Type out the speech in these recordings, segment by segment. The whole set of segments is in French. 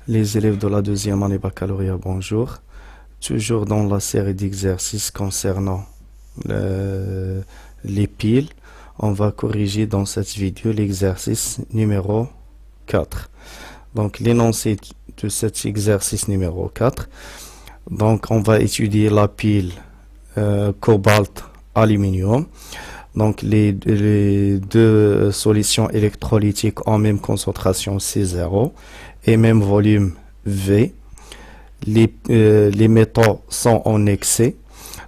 Les élèves de la deuxième année baccalauréat, bonjour. Toujours dans la série d'exercices concernant les piles, on va corriger dans cette vidéo l'exercice numéro 4. Donc l'énoncé de cet exercice numéro 4. Donc on va étudier la pile cobalt-aluminium. Donc les deux solutions électrolytiques en même concentration C0 et même volume V. Les métaux sont en excès.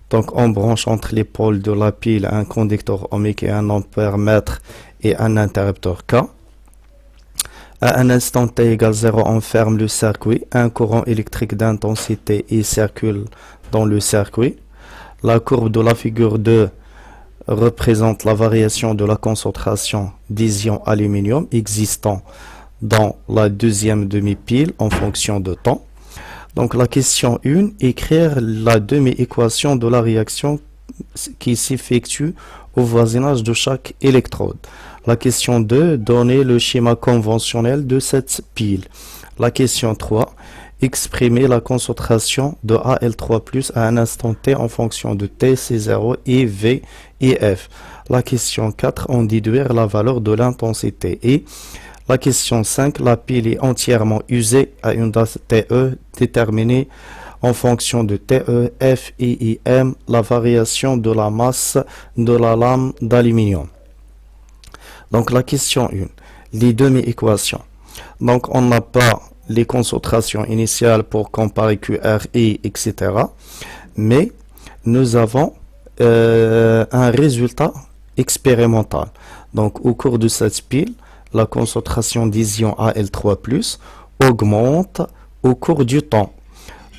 Donc on branche entre les pôles de la pile un conducteur ohmique et un ampère-mètre et un interrupteur K. À un instant t égale 0, on ferme le circuit. Un courant électrique d'intensité I circule dans le circuit. La courbe de la figure 2 représente la variation de la concentration d'ion aluminium existant dans la deuxième demi-pile en fonction de temps. Donc la question 1, écrire la demi-équation de la réaction qui s'effectue au voisinage de chaque électrode. La question 2, donner le schéma conventionnel de cette pile. La question 3, exprimer la concentration de Al3+ à un instant t en fonction de T, C0, I, V et F. La question 4, en déduire la valeur de l'intensité I. La question 5, la pile est entièrement usée à une date TE déterminée en fonction de TE, F, I, I, M, la variation de la masse de la lame d'aluminium. Donc la question 1, les demi-équations. Donc on n'a pas les concentrations initiales pour comparer QRI, etc. Mais nous avons un résultat expérimental. Donc au cours de cette pile, la concentration d'ion Al3+ augmente au cours du temps.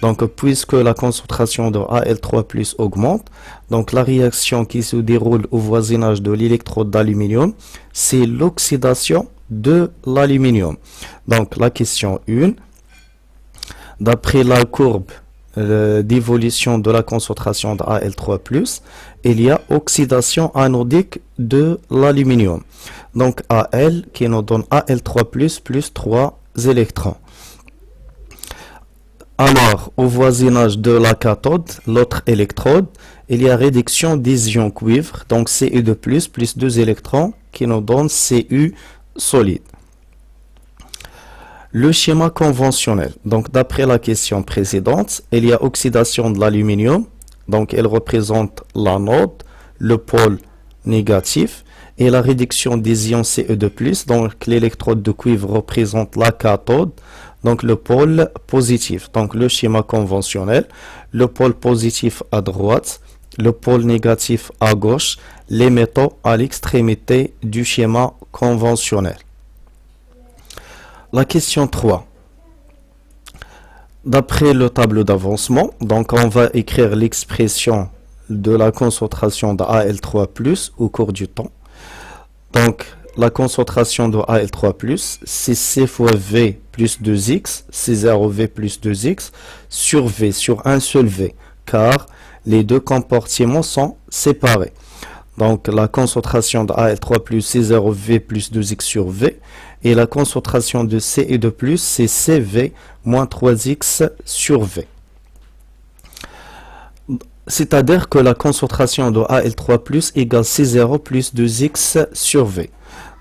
Donc, puisque la concentration de Al3+ augmente, donc la réaction qui se déroule au voisinage de l'électrode d'aluminium, c'est l'oxydation de l'aluminium. Donc, la question 1, d'après la courbe d'évolution de la concentration de Al3+, il y a oxydation anodique de l'aluminium. Donc Al qui nous donne Al3+ plus 3 électrons. Alors, au voisinage de la cathode, l'autre électrode, il y a réduction d'ion cuivre, donc Cu2+, plus 2 électrons, qui nous donne Cu solide. Le schéma conventionnel. Donc, d'après la question précédente, il y a oxydation de l'aluminium. Donc, elle représente l'anode, le pôle négatif, et la réduction des ions Ce2+. Donc, l'électrode de cuivre représente la cathode, donc le pôle positif. Donc, le schéma conventionnel, le pôle positif à droite, le pôle négatif à gauche, les métaux à l'extrémité du schéma conventionnel. La question 3. D'après le tableau d'avancement, donc on va écrire l'expression de la concentration de Al3+ au cours du temps. Donc la concentration de Al3+, c'est C fois V plus 2X, C0V plus 2X, sur V, sur un seul V, car les deux compartiments sont séparés. Donc la concentration de Al3+, C0V plus 2X sur V, et la concentration de Ce2+, c'est CV moins 3X sur V. C'est-à-dire que la concentration de Al3+ égale C0 plus 2X sur V.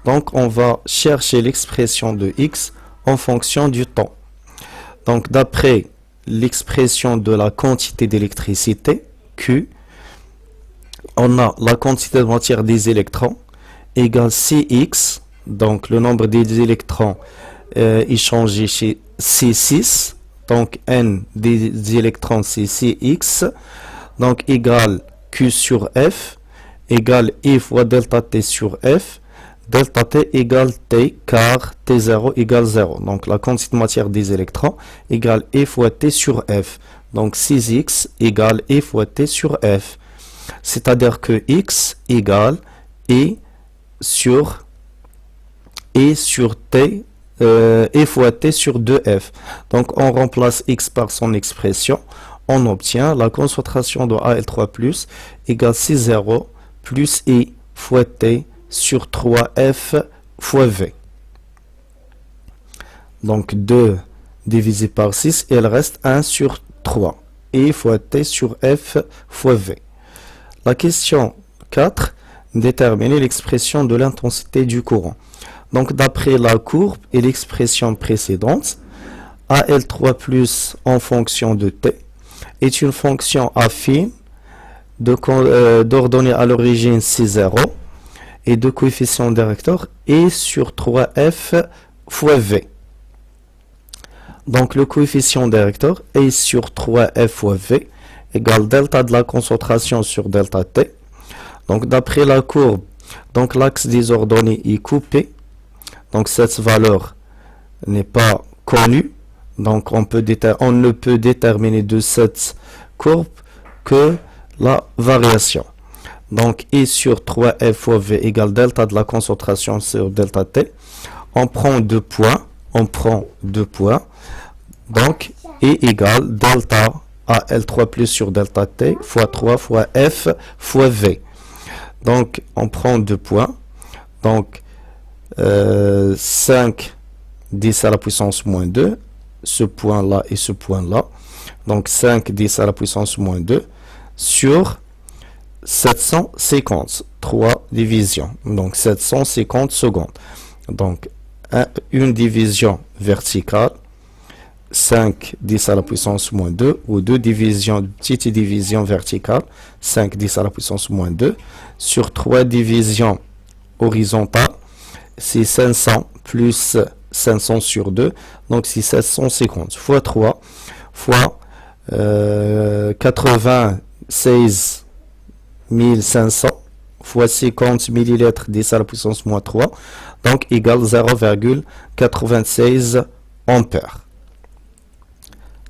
Donc on va chercher l'expression de X en fonction du temps. Donc d'après l'expression de la quantité d'électricité, Q, on a la quantité de matière des électrons égale Cx, donc le nombre des électrons est changé chez C6, donc N des électrons c'est Cx, donc égale Q sur F, égale I fois delta T sur F, delta T égale T, car T0 égale 0. Donc la quantité de matière des électrons égale I fois T sur F. Donc 6X égale I fois T sur F. C'est-à-dire que X égale I sur T, I fois T sur 2F. Donc on remplace X par son expression. On obtient la concentration de Al3+ égale C0 plus I fois T sur 3F fois V. Donc 2 divisé par 6, il reste 1 sur 3. I fois T sur F fois V. La question 4, déterminer l'expression de l'intensité du courant. Donc d'après la courbe et l'expression précédente, AL3 plus en fonction de T est une fonction affine d'ordonnée à l'origine C0 et de coefficient directeur E sur 3F fois V. Donc le coefficient directeur E sur 3F fois V égale delta de la concentration sur delta T. Donc d'après la courbe, donc l'axe des ordonnées est coupé. Donc cette valeur n'est pas connue. Donc on ne peut déterminer de cette courbe que la variation. Donc I sur 3F fois V égale delta de la concentration sur delta T. On prend deux points. Donc I égale delta AL3 plus sur delta T fois 3 fois F fois V. Donc on prend deux points. Donc 5 10 à la puissance moins 2. Ce point-là et ce point-là. Donc 5 10 à la puissance moins 2 sur 750. 3 divisions. Donc 750 secondes. Donc une division verticale. 5 10 à la puissance moins 2 ou deux divisions, petite division verticale. 5 10 à la puissance moins 2 sur 3 divisions horizontales. C'est 500 plus 500 sur 2, donc c'est 750 fois 3 fois 96 500 fois 50 millilitres 10 à la puissance moins 3, donc égale 0,96 ampères.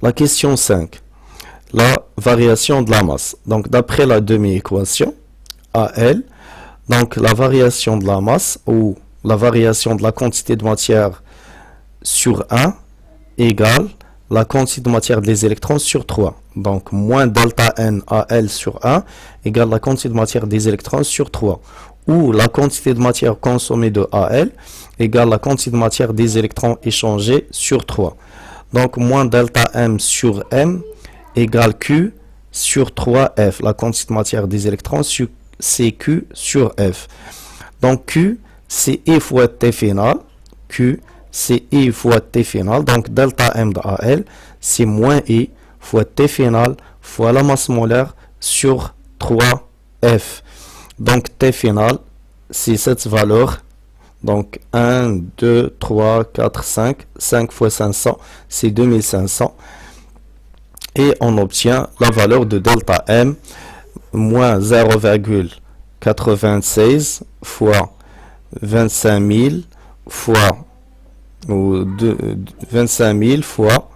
La question 5, la variation de la masse. Donc d'après la demi-équation AL, donc la variation de la masse ou la variation de la quantité de matière sur 1 égale la quantité de matière des électrons sur 3. Donc moins delta N AL sur 1 égale la quantité de matière des électrons sur 3. Ou la quantité de matière consommée de AL égale la quantité de matière des électrons échangés sur 3. Donc moins delta M sur M égale Q sur 3F. La quantité de matière des électrons c'est Q sur F. Donc Q c'est I fois T final. Q c'est I fois T final. Donc delta M de AL c'est moins I fois T final fois la masse molaire sur 3F. Donc T final c'est cette valeur. Donc 1, 2, 3, 4, 5. 5 fois 500, c'est 2500. Et on obtient la valeur de delta M, moins 0,96 fois 25 000 fois, ou 25 000 fois,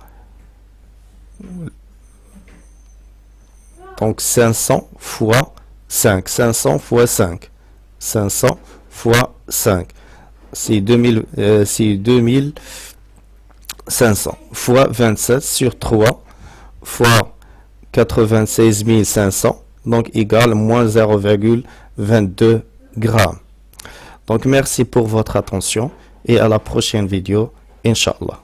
donc 500 fois 5. 500 fois 5. 500 fois 5. C'est 2500 fois 27 sur 3 fois 96 500, donc égale moins 0,22 grammes. Donc merci pour votre attention et à la prochaine vidéo, Inch'Allah.